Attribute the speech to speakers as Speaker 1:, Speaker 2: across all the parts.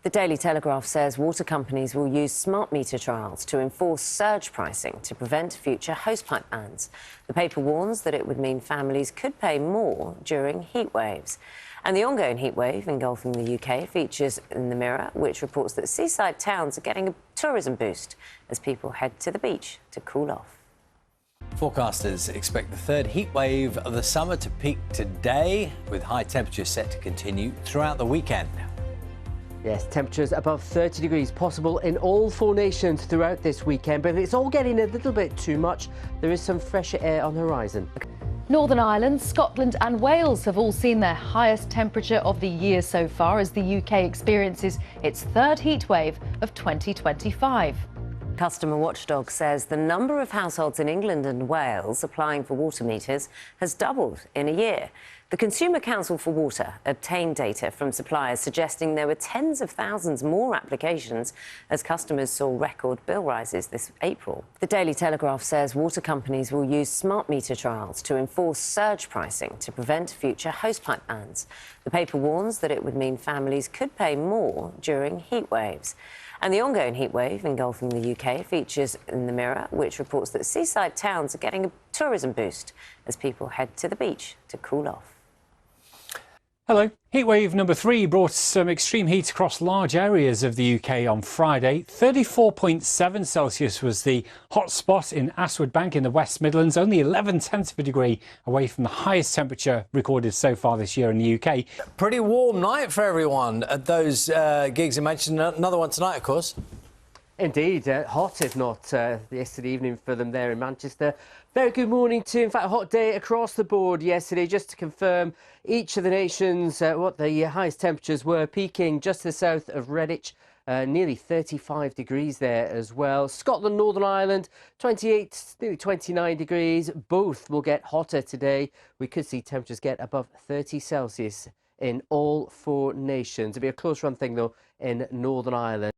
Speaker 1: The Daily Telegraph says water companies will use smart meter trials to enforce surge pricing to prevent future hosepipe bans. The paper warns that it would mean families could pay more during heat waves. And the ongoing heatwave engulfing the UK features in the Mirror, which reports that seaside towns are getting a tourism boost as people head to the beach to cool off.
Speaker 2: Forecasters expect the third heat wave of the summer to peak today, with high temperatures set to continue throughout the weekend.
Speaker 3: Yes, temperatures above 30 degrees possible in all four nations throughout this weekend, but it's all getting a little bit too much. There is some fresher air on the horizon.
Speaker 4: Northern Ireland, Scotland and Wales have all seen their highest temperature of the year so far as the UK experiences its third heat wave of 2025.
Speaker 1: Customer Watchdog says the number of households in England and Wales applying for water meters has doubled in a year. The Consumer Council for Water obtained data from suppliers suggesting there were tens of thousands more applications as customers saw record bill rises this April. The Daily Telegraph says water companies will use smart meter trials to enforce surge pricing to prevent future hosepipe bans. The paper warns that it would mean families could pay more during heat waves. And the ongoing heatwave engulfing the UK features in the Mirror, which reports that seaside towns are getting a tourism boost as people head to the beach to cool off.
Speaker 5: Hello. Heatwave number 3 brought some extreme heat across large areas of the UK on Friday. 34.7 Celsius was the hot spot in Aswood Bank in the West Midlands, only 11/10 of a degree away from the highest temperature recorded so far this year in the UK.
Speaker 2: Pretty warm night for everyone at those gigs. I mentioned another one tonight, of course.
Speaker 3: Indeed, hot if not yesterday evening for them there in Manchester. Very good morning too. In fact, a hot day across the board yesterday. Just to confirm, each of the nations, what the highest temperatures were, peaking just to the south of Redditch. Nearly 35 degrees there as well. Scotland, Northern Ireland, 28, nearly 29 degrees. Both will get hotter today. We could see temperatures get above 30 Celsius in all four nations. It'll be a close run thing though in Northern Ireland.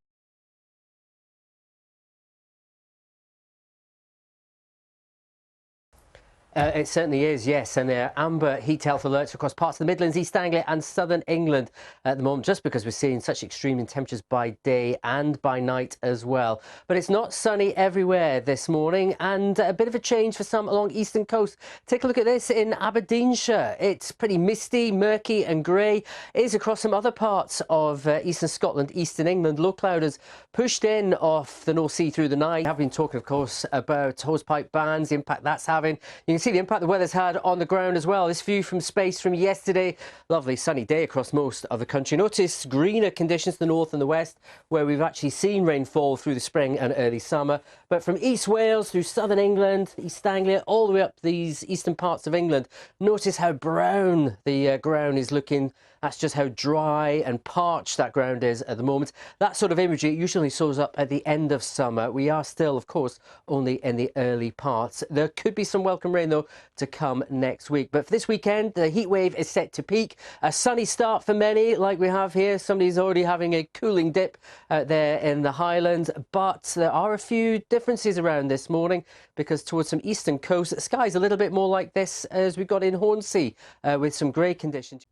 Speaker 3: It certainly is, yes, and there are amber heat health alerts across parts of the Midlands, East Anglia and southern England at the moment, just because we're seeing such extreme temperatures by day and by night as well. But it's not sunny everywhere this morning, and a bit of a change for some along eastern coast. Take a look at this in Aberdeenshire. It's pretty misty, murky and grey. It is across some other parts of eastern Scotland, eastern England. Low cloud has pushed in off the North Sea through the night. We have been talking, of course, about hosepipe bans, the impact that's having. You can see the impact the weather's had on the ground as well. This view from space from yesterday. Lovely sunny day across most of the country. Notice greener conditions to the north and the west, where we've actually seen rainfall through the spring and early summer. But from East Wales through southern England, East Anglia, all the way up these eastern parts of England, notice how brown the ground is looking. That's just how dry and parched that ground is at the moment. That sort of imagery usually shows up at the end of summer. We are still, of course, only in the early parts. There could be some welcome rain, though, to come next week. But for this weekend, the heat wave is set to peak. A sunny start for many, like we have here. Somebody's already having a cooling dip there in the Highlands. But there are a few differences around this morning, because towards some eastern coast, the sky's a little bit more like this as we got in Hornsea with some grey conditions.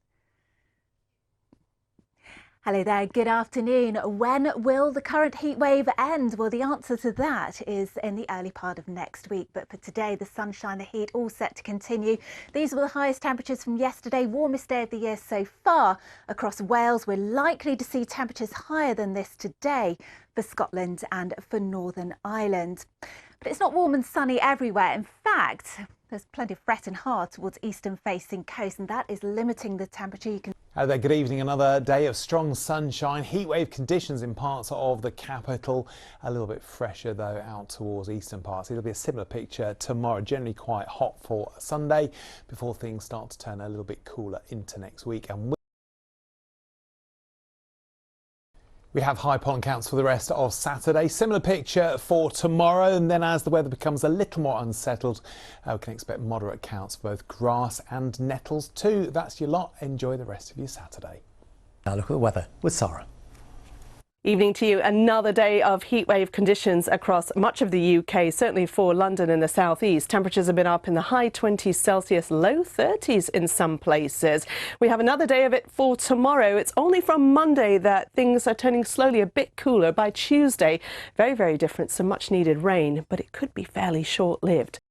Speaker 6: Hello there, good afternoon. When will the current heat wave end? Well, the answer to that is in the early part of next week. But for today, the sunshine, the heat, all set to continue. These were the highest temperatures from yesterday, warmest day of the year so far. Across Wales, we're likely to see temperatures higher than this today for Scotland and for Northern Ireland. But it's not warm and sunny everywhere. In fact, there's plenty of fret and hard towards eastern-facing coast, and that is limiting the temperature. You can
Speaker 7: Hello there, good evening. Another day of strong sunshine, heatwave conditions in parts of the capital. A little bit fresher though out towards eastern parts. It'll be a similar picture tomorrow, generally quite hot for Sunday before things start to turn a little bit cooler into next week. And we have high pollen counts for the rest of Saturday. Similar picture for tomorrow, and then as the weather becomes a little more unsettled, we can expect moderate counts for both grass and nettles too. That's your lot. Enjoy the rest of your Saturday.
Speaker 8: Now look at the weather with Sarah. Evening to you. Another day of heatwave conditions across much of the UK, certainly for London and the southeast. Temperatures have been up in the high 20s Celsius, low 30s in some places. We have another day of it for tomorrow. It's only from Monday that things are turning slowly a bit cooler. By Tuesday, very, very different. Some much needed rain, but it could be fairly short-lived.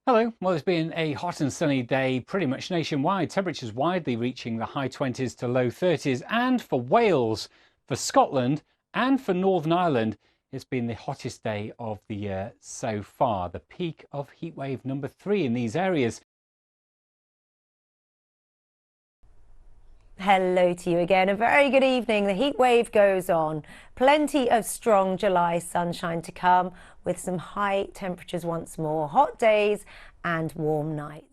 Speaker 5: Hello. Well, it's been a hot and sunny day pretty much nationwide. Temperatures widely reaching the high 20s to low 30s. And for Wales, for Scotland and for Northern Ireland, it's been the hottest day of the year so far. The peak of heatwave number 3 in these areas.
Speaker 1: Hello to you again. A very good evening. The heat wave goes on. Plenty of strong July sunshine to come with some high temperatures once more, hot days and warm nights.